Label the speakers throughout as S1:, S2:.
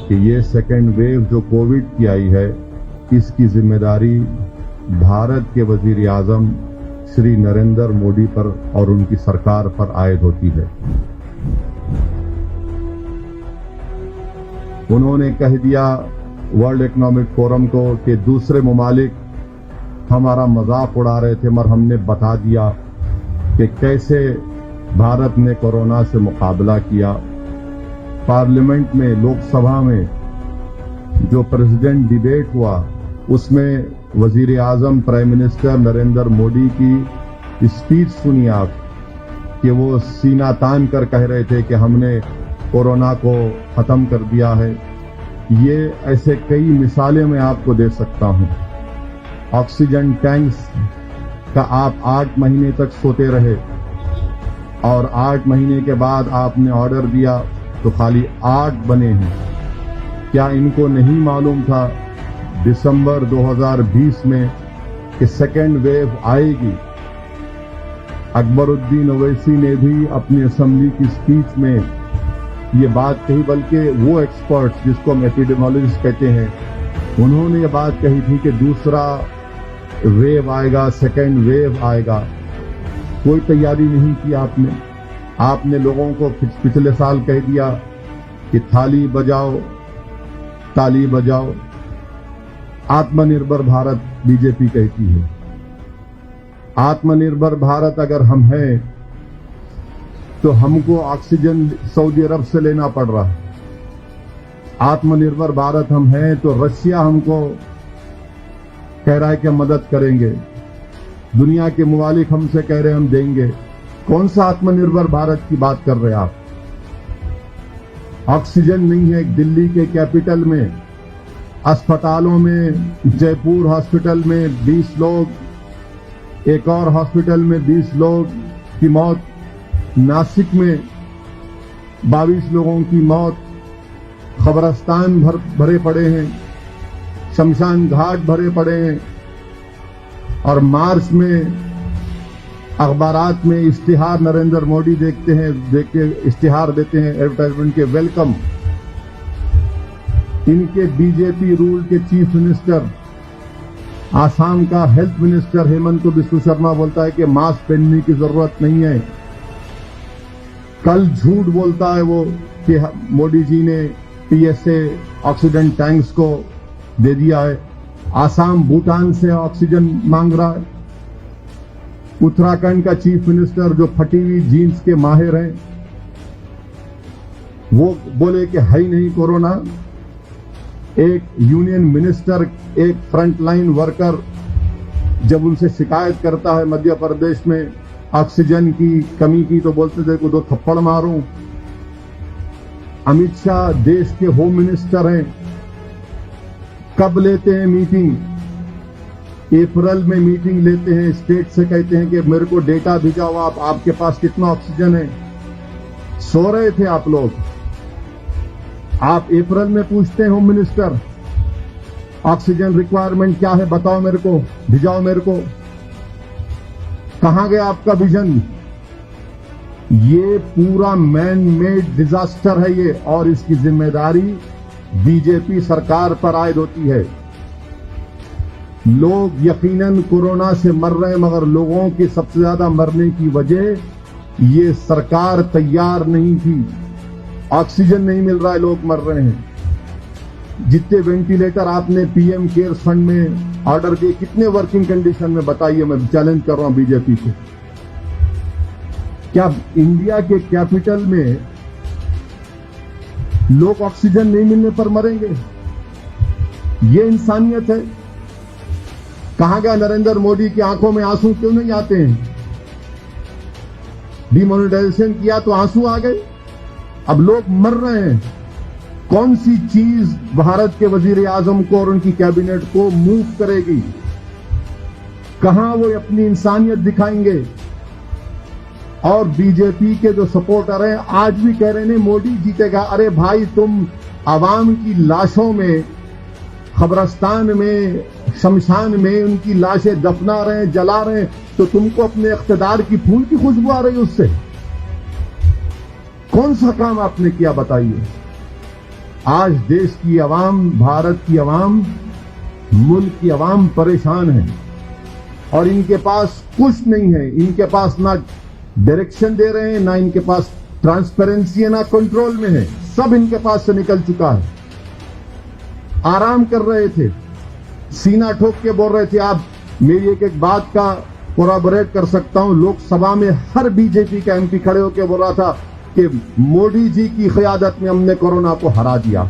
S1: कि ये second wave जो कोविड की आई है, इसकी जिम्मेदारी भारत के वजीर आजम श्री नरेंद्र मोदी पर और उनकी सरकार पर आयद होती है। उन्होंने कह दिया वर्ल्ड इकोनॉमिक फोरम को कि दूसरे ममालिक हमारा मजाक उड़ा रहे थे, मगर हमने बता दिया कि कैसे भारत ने कोरोना से मुकाबला किया। पार्लियामेंट में, लोकसभा में जो प्रेसिडेंट डिबेट हुआ, उसमें वजीर आजम प्राइम मिनिस्टर नरेंद्र मोदी की स्पीच सुनी आप, कि वो सीना तान कर कह रहे थे कि हमने कोरोना को खत्म कर दिया है। ये ऐसे कई मिसालें मैं आपको दे सकता हूं। ऑक्सीजन टैंक्स का आप 8 महीने तक सोते रहे और 8 महीने के बाद आपने ऑर्डर दिया तो खाली 8 बने हैं। क्या इनको नहीं मालूम था दिसंबर 2020 में कि सेकेंड वेव आएगी? अकबरुद्दीन ओवैसी ने भी अपनी असेंबली की स्पीच में ये बात कही, बल्कि वो एक्सपर्ट्स जिसको हम एपिडेमियोलॉजिस्ट कहते हैं, उन्होंने ये बात कही थी कि दूसरा वेव आएगा, सेकेंड वेव आएगा। कोई तैयारी नहीं की आपने लोगों को पिछले साल कह दिया कि थाली बजाओ ताली बजाओ। आत्मनिर्भर भारत बीजेपी कहती है। आत्मनिर्भर भारत अगर हम हैं तो हमको ऑक्सीजन सऊदी अरब से लेना पड़ रहा है। आत्मनिर्भर भारत हम हैं तो रशिया हमको कह रहा है कि मदद करेंगे। दुनिया के मुमालिक हमसे कह रहे हैं हम देंगे। कौन सा आत्मनिर्भर भारत की बात कर रहे हैं आप? ऑक्सीजन नहीं है। दिल्ली के कैपिटल में अस्पतालों में, जयपुर हॉस्पिटल में 20 लोग, एक और हॉस्पिटल में 20 लोग की मौत, नासिक में 22 लोगों की मौत, खबरस्तान भरे पड़े हैं, शमशान घाट भरे पड़े हैं। और मार्च में अखबारात में इश्तिहार नरेंद्र मोदी देख के इश्तिहार देते हैं एडवर्टाइजमेंट के, वेलकम। इनके बीजेपी रूल के चीफ मिनिस्टर, आसाम का हेल्थ मिनिस्टर हेमंत बिस्व शर्मा बोलता है कि मास्क पहनने की जरूरत नहीं है। कल झूठ बोलता है वो कि मोदी जी ने पीएसए ऑक्सीजन टैंक्स को दे दिया है। आसाम भूटान से ऑक्सीजन मांग रहा है। उत्तराखंड का चीफ मिनिस्टर जो फटी हुई जीन्स के माहिर हैं, वो बोले कि है ही नहीं कोरोना। एक यूनियन मिनिस्टर, एक फ्रंटलाइन वर्कर जब उनसे शिकायत करता है मध्य प्रदेश में ऑक्सीजन की कमी की, तो बोलते थे को 2 थप्पड़ मारूं। अमित शाह देश के होम मिनिस्टर हैं, कब लेते हैं मीटिंग? अप्रैल में मीटिंग लेते हैं, स्टेट से कहते हैं कि मेरे को डेटा भिजाओ, आपके पास कितना ऑक्सीजन है। सो रहे थे आप लोग। आप अप्रैल में पूछते हैं होम मिनिस्टर ऑक्सीजन रिक्वायरमेंट क्या है, बताओ मेरे को, भिजाओ मेरे को। कहां गया आपका विजन? ये पूरा मैन मेड डिजास्टर है ये, और इसकी जिम्मेदारी बीजेपी सरकार पर आयद होती है। लोग यकीनन कोरोना से मर रहे हैं, मगर लोगों की सबसे ज्यादा मरने की वजह ये सरकार तैयार नहीं थी। ऑक्सीजन नहीं मिल रहा है, लोग मर रहे हैं। जितने वेंटिलेटर आपने पीएम केयर्स फंड में ऑर्डर किए, कितने वर्किंग कंडीशन में बताइए? मैं चैलेंज कर रहा हूं बीजेपी को। क्या इंडिया के कैपिटल में लोग ऑक्सीजन नहीं मिलने पर मरेंगे? ये इंसानियत है? कहां गया नरेंद्र मोदी की आंखों में आंसू क्यों नहीं आते हैं? डिमोनेटाइजेशन किया तो आंसू आ गए, अब लोग मर रहे हैं। कौन सी चीज भारत के वजीर आजम को और उनकी कैबिनेट को मूव करेगी? कहां वो अपनी इंसानियत दिखाएंगे? और बीजेपी के जो सपोर्टर हैं आज भी कह रहे हैं मोदी जीतेगा। अरे भाई, तुम आवाम की लाशों में, खबरस्तान में, शमशान में उनकी लाशें दफना रहे हैं, जला रहे हैं, तो तुमको अपने इख्तिदार की फूल की खुशबू आ रही है उससे? कौन सा काम आपने किया बताइए? आज देश की आवाम, भारत की आवाम, मुल्क की आवाम परेशान है और इनके पास कुछ नहीं है। इनके पास ना डायरेक्शन दे रहे हैं, ना इनके पास ट्रांसपेरेंसी है, ना कंट्रोल में है। सब इनके पास से निकल चुका है। आराम कर रहे थे, सीना ठोक के बोल रहे थे। आप मेरी एक एक बात का कोराबोरेट कर सकता हूं। लोकसभा में हर बीजेपी का एमपी खड़े होकर बोल रहा था कि मोदी जी की क़यादत में हमने कोरोना को हरा दिया।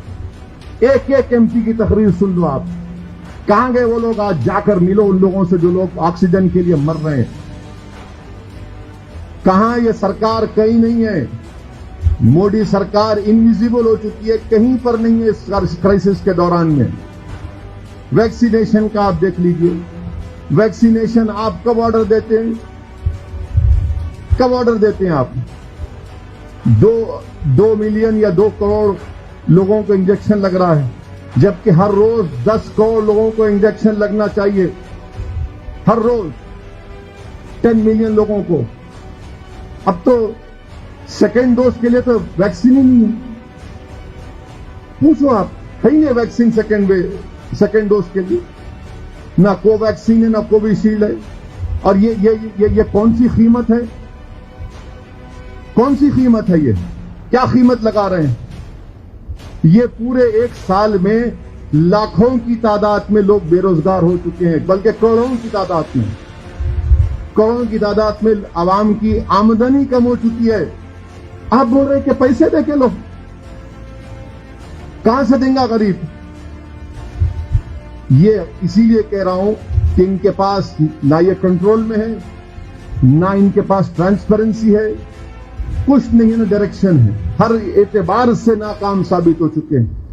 S1: एक एक एमपी की तकरीर सुन लो आप। कहां गए वो लोग? आज जाकर मिलो उन लोगों से जो लोग ऑक्सीजन के लिए मर रहे हैं। कहां ये सरकार? कहीं नहीं है। मोदी सरकार इनविजिबल हो चुकी है, कहीं पर नहीं है इस क्राइसिस के दौरान में। वैक्सीनेशन का आप देख लीजिए। वैक्सीनेशन आप कब ऑर्डर देते हैं? कब ऑर्डर देते हैं आप? 2 मिलियन या 2 करोड़ लोगों को इंजेक्शन लग रहा है, जबकि हर रोज 10 करोड़ लोगों को इंजेक्शन लगना चाहिए। हर रोज 10 मिलियन लोगों को। अब तो सेकेंड डोज के लिए तो वैक्सीन ही नहीं है। पूछो आप, है ही नहीं वैक्सीन सेकेंड डोज के लिए। ना कोवैक्सीन है, ना कोविशील्ड है। और ये कौन सी कीमत है? कौन सी कीमत है? ये क्या कीमत लगा रहे हैं? ये पूरे 1 साल में लाखों की तादाद में लोग बेरोजगार हो चुके हैं, बल्कि करोड़ों की तादाद में आवाम की आमदनी कम हो चुकी है। आप बोल रहे हैं कि पैसे दे के लो। कहां से देंगे गरीब? ये इसीलिए कह रहा हूं कि इनके पास ना ये कंट्रोल में है, ना इनके पास ट्रांसपेरेंसी है, कुछ नहीं है, ना डायरेक्शन है। हर एतबार से नाकाम साबित हो चुके हैं।